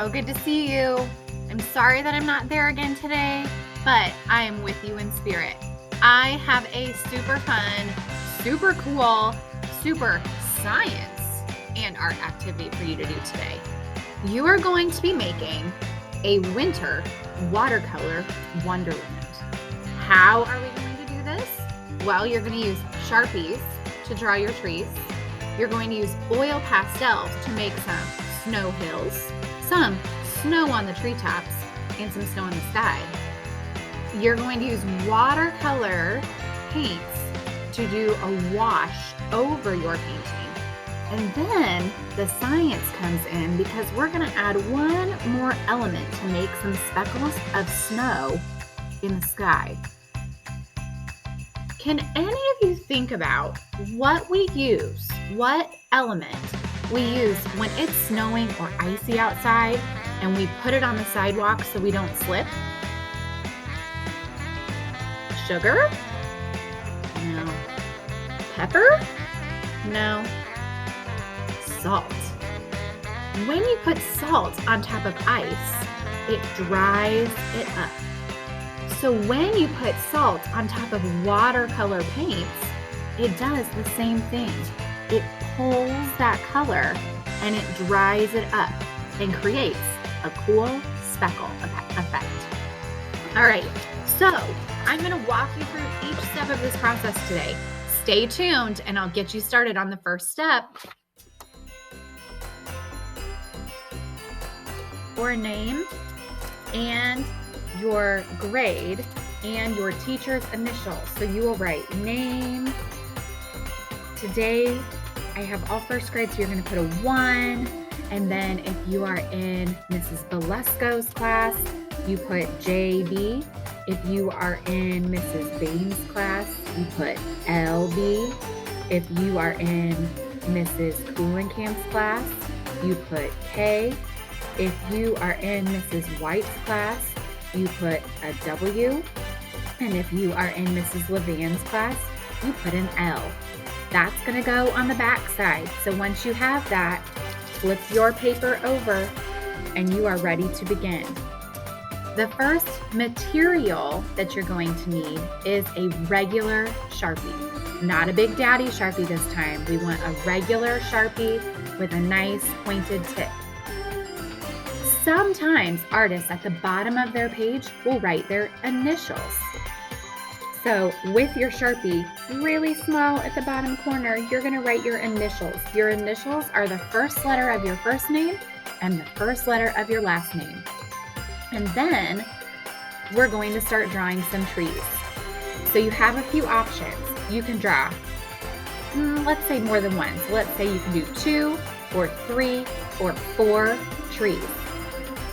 so good to see you. I'm sorry that I'm not there again today, but I am with you in spirit. I have a super fun, super cool, super science and art activity for you to do today. You are going to be making a winter watercolor Wonderland. How are we going to do this? Well, you're going to use Sharpies to draw your trees. You're going to use oil pastels to make some snow hills, some snow on the treetops, and some snow in the sky. You're going to use watercolor paints to do a wash over your painting. And then the science comes in because we're going to add one more element to make some speckles of snow in the sky. Can any of you think about what we use, what element we use when it's snowing or icy outside and we put it on the sidewalk so we don't slip? Sugar? No. Pepper? No. Salt. When you put salt on top of ice, it dries it up. So when you put salt on top of watercolor paints, it does the same thing. It pulls that color and it dries it up and creates a cool speckle effect. All right, so I'm going to walk you through each step of this process today. Stay tuned and I'll get you started on the first step. Your name and your grade and your teacher's initials. So you will write name. Today I have all first grade, so you're going to put a 1. And then if you are in Mrs. Valesco's class, you put JB. If you are in Mrs. Bain's class, you put LB. If you are in Mrs. Kuhlenkamp's class, you put K. If you are in Mrs. White's class, you put a W. And if you are in Mrs. Levan's class, you put an L. That's going to go on the back side. So once you have that, flip your paper over and you are ready to begin. The first material that you're going to need is a regular Sharpie. Not a Big Daddy Sharpie this time. We want a regular Sharpie with a nice pointed tip. Sometimes artists at the bottom of their page will write their initials. So with your Sharpie really small at the bottom corner, you're going to write your initials. Your initials are the first letter of your first name and the first letter of your last name. And then we're going to start drawing some trees. So you have a few options. You can draw, let's say more than one. So let's say you can do 2 or 3 or 4 trees.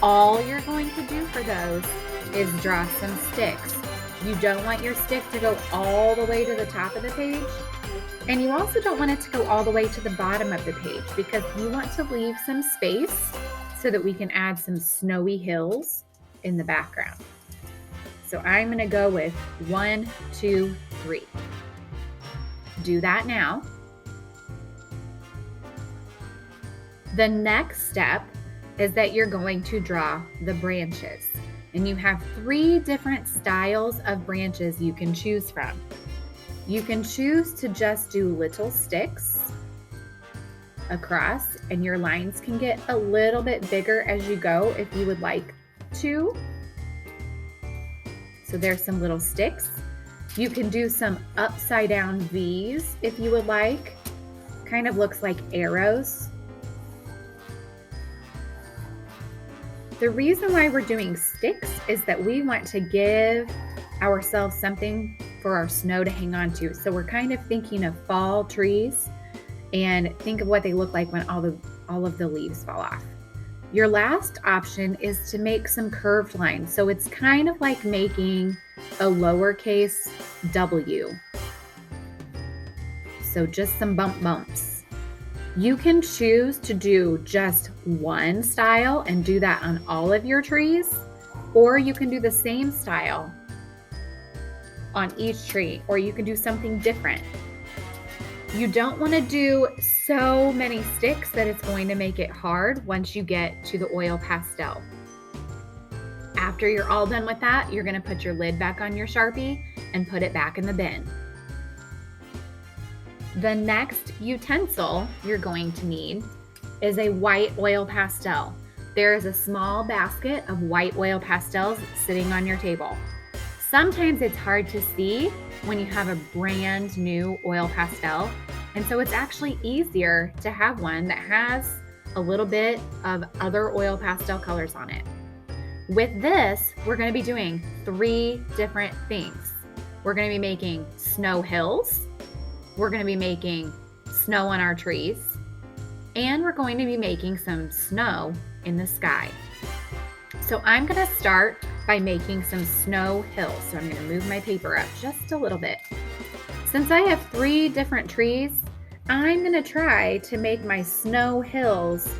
All you're going to do for those is draw some sticks. You don't want your stick to go all the way to the top of the page. And you also don't want it to go all the way to the bottom of the page because you want to leave some space so that we can add some snowy hills in the background. So I'm going to go with 1, 2, 3. Do that now. The next step is that you're going to draw the branches. And you have 3 different styles of branches you can choose from. You can choose to just do little sticks across, and your lines can get a little bit bigger as you go if you would like to. So there's some little sticks. You can do some upside down V's if you would like. Kind of looks like arrows. The reason why we're doing sticks is that we want to give ourselves something for our snow to hang on to. So we're kind of thinking of fall trees and think of what they look like when all of the leaves fall off. Your last option is to make some curved lines. So it's kind of like making a lowercase W. So just some bumps. You can choose to do just one style and do that on all of your trees, or you can do the same style on each tree, or you can do something different. You don't want to do so many sticks that it's going to make it hard once you get to the oil pastel. After you're all done with that, you're going to put your lid back on your Sharpie and put it back in the bin. The next utensil you're going to need is a white oil pastel. There is a small basket of white oil pastels sitting on your table. Sometimes it's hard to see when you have a brand new oil pastel, and so it's actually easier to have one that has a little bit of other oil pastel colors on it. With this, we're going to be doing 3 different things. We're going to be making snow hills, we're going to be making snow on our trees, and we're going to be making some snow in the sky. So I'm going to start by making some snow hills. So I'm going to move my paper up just a little bit. Since I have 3 different trees, I'm going to try to make my snow hills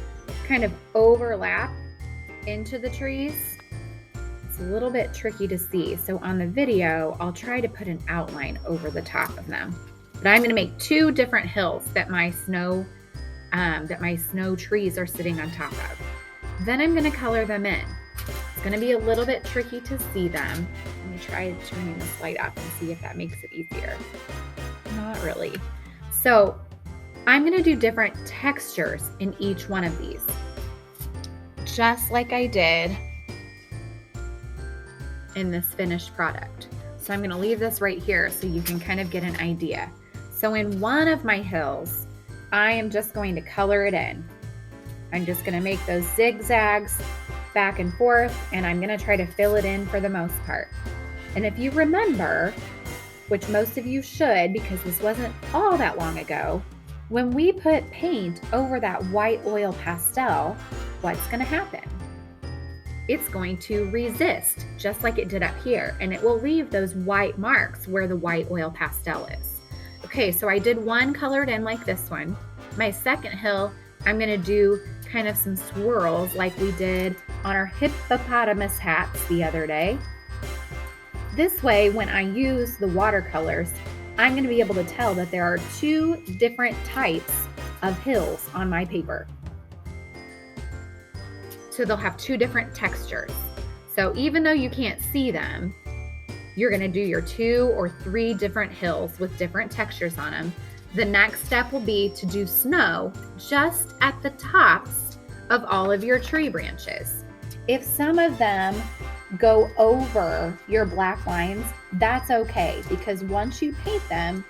kind of overlap into the trees. It's a little bit tricky to see. So on the video, I'll try to put an outline over the top of them. But I'm going to make 2 different hills that my snow trees are sitting on top of. Then I'm going to color them in. It's going to be a little bit tricky to see them. Let me try turning this light up and see if that makes it easier. Not really. So I'm going to do different textures in each one of these, just like I did in this finished product. So I'm going to leave this right here so you can kind of get an idea. So in one of my hills, I am just going to color it in. I'm just going to make those zigzags back and forth, and I'm going to try to fill it in for the most part. And if you remember, which most of you should because this wasn't all that long ago, when we put paint over that white oil pastel, what's going to happen? It's going to resist just like it did up here, and it will leave those white marks where the white oil pastel is. Okay, so I did one colored in like this one. My second hill, I'm going to do kind of some swirls like we did on our hippopotamus hats the other day. This way, when I use the watercolors, I'm going to be able to tell that there are 2 different types of hills on my paper. So they'll have 2 different textures. So even though you can't see them, you're going to do your 2 or 3 different hills with different textures on them. The next step will be to do snow just at the tops of all of your tree branches. If some of them go over your black lines, that's okay, because once you paint them,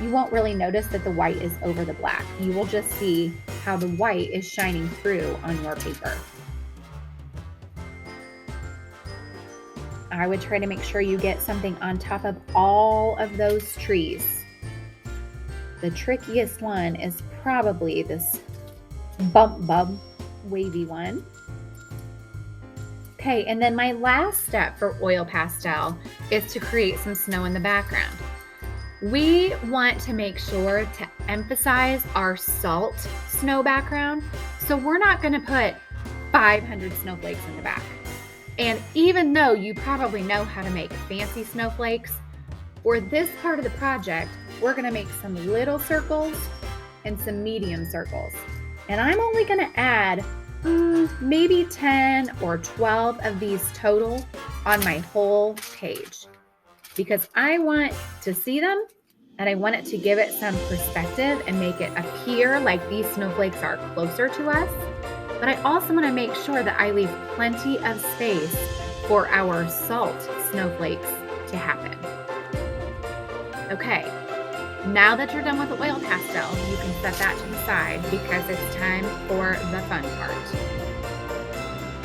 you won't really notice that the white is over the black. You will just see how the white is shining through on your paper. I would try to make sure you get something on top of all of those trees. The trickiest one is probably this bump wavy one. Okay, and then my last step for oil pastel is to create some snow in the background. We want to make sure to emphasize our salt snow background, so we're not going to put 500 snowflakes in the back. And even though you probably know how to make fancy snowflakes, for this part of the project, we're going to make some little circles and some medium circles. And I'm only going to add maybe 10 or 12 of these total on my whole page, because I want to see them and I want it to give it some perspective and make it appear like these snowflakes are closer to us. But I also want to make sure that I leave plenty of space for our salt snowflakes to happen. Okay, now that you're done with the oil pastel, you can set that to the side because it's time for the fun part.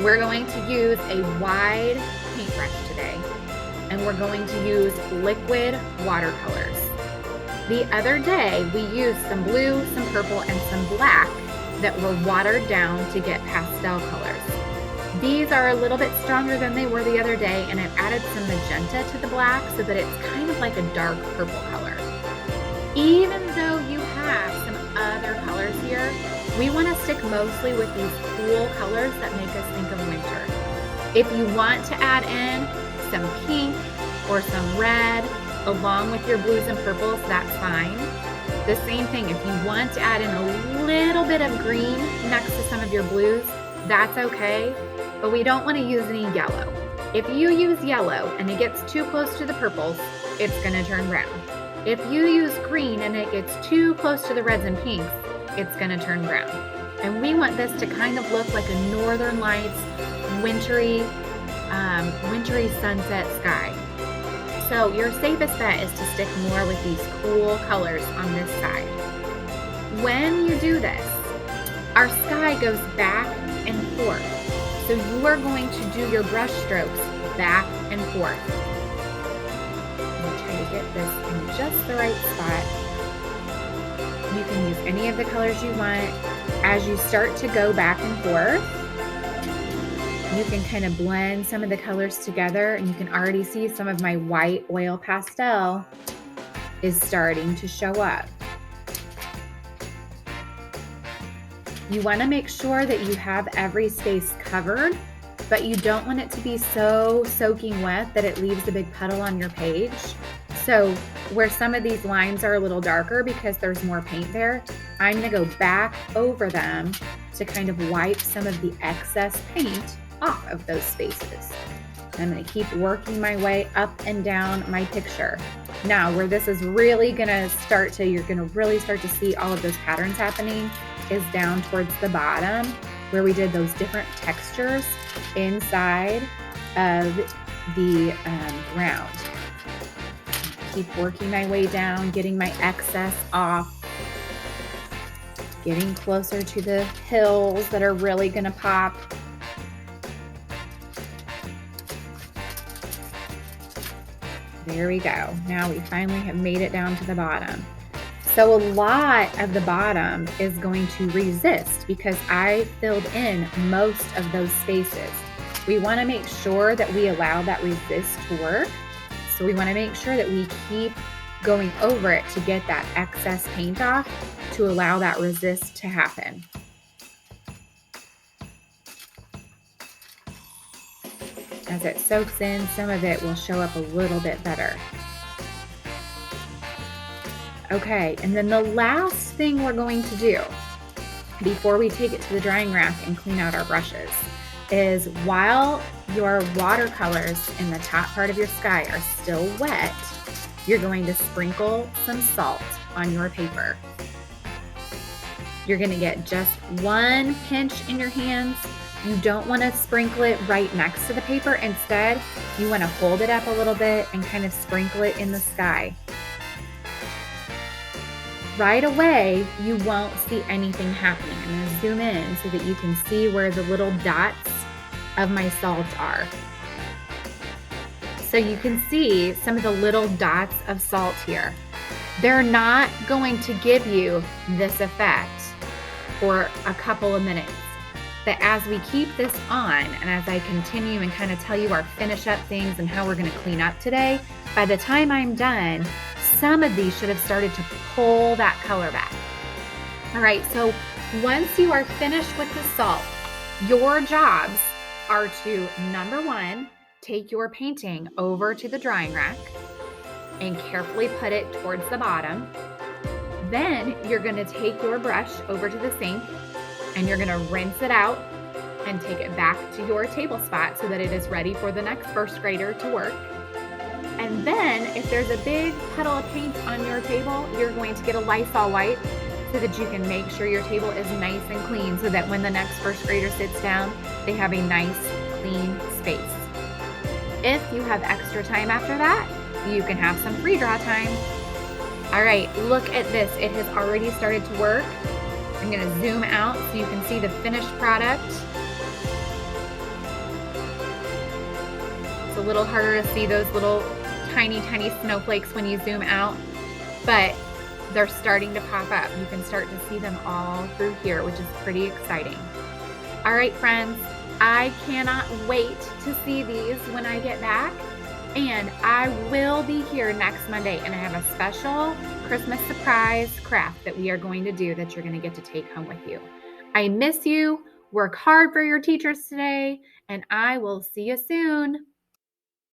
We're going to use a wide paintbrush today, and we're going to use liquid watercolors. The other day, we used some blue, some purple, and some black that were watered down to get pastel colors. These are a little bit stronger than they were the other day, and I've added some magenta to the black so that it's kind of like a dark purple color. Even though you have some other colors here, we want to stick mostly with these cool colors that make us think of winter. If you want to add in some pink or some red along with your blues and purples, that's fine. The same thing, if you want to add in a little bit of green next to some of your blues, that's okay, but we don't want to use any yellow. If you use yellow and it gets too close to the purples, it's going to turn brown. If you use green and it gets too close to the reds and pinks, it's going to turn brown. And we want this to kind of look like a Northern Lights wintry sunset sky. So your safest bet is to stick more with these cool colors on this side. When you do this, our sky goes back and forth. So you are going to do your brush strokes back and forth. I'm going to try to get this in just the right spot. You can use any of the colors you want. As you start to go back and forth, you can kind of blend some of the colors together, and you can already see some of my white oil pastel is starting to show up. You want to make sure that you have every space covered, but you don't want it to be so soaking wet that it leaves a big puddle on your page. So where some of these lines are a little darker because there's more paint there, I'm going to go back over them to kind of wipe some of the excess paint off of those spaces. I'm going to keep working my way up and down my picture. Now, where this is really going to start to, you're going to really start to see all of those patterns happening is down towards the bottom where we did those different textures inside of the ground. Keep working my way down, getting my excess off, getting closer to the hills that are really going to pop. There we go. Now we finally have made it down to the bottom. So a lot of the bottom is going to resist because I filled in most of those spaces. We want to make sure that we allow that resist to work. So we want to make sure that we keep going over it to get that excess paint off to allow that resist to happen. As it soaks in, some of it will show up a little bit better. Okay, and then the last thing we're going to do before we take it to the drying rack and clean out our brushes is while your watercolors in the top part of your sky are still wet, you're going to sprinkle some salt on your paper. You're going to get just one pinch in your hands. You don't want to sprinkle it right next to the paper. Instead, you want to hold it up a little bit and kind of sprinkle it in the sky. Right away, you won't see anything happening. I'm going to zoom in so that you can see where the little dots of my salt are. So you can see some of the little dots of salt here. They're not going to give you this effect for a couple of minutes. But as we keep this on, and as I continue and kind of tell you our finish up things and how we're going to clean up today, by the time I'm done, some of these should have started to pull that color back. All right, so once you are finished with the salt, your jobs are to, number one, take your painting over to the drying rack and carefully put it towards the bottom. Then you're going to take your brush over to the sink and you're going to rinse it out and take it back to your table spot so that it is ready for the next first grader to work. And then if there's a big puddle of paint on your table, you're going to get a Lysol wipe so that you can make sure your table is nice and clean so that when the next first grader sits down, they have a nice, clean space. If you have extra time after that, you can have some free draw time. All right, look at this. It has already started to work. I'm going to zoom out so you can see the finished product. It's a little harder to see those little tiny, tiny snowflakes when you zoom out, but they're starting to pop up. You can start to see them all through here, which is pretty exciting. All right, friends, I cannot wait to see these when I get back, and I will be here next Monday, and I have a special Christmas surprise craft that we are going to do that you're going to get to take home with you. I miss you. Work hard for your teachers today, and I will see you soon.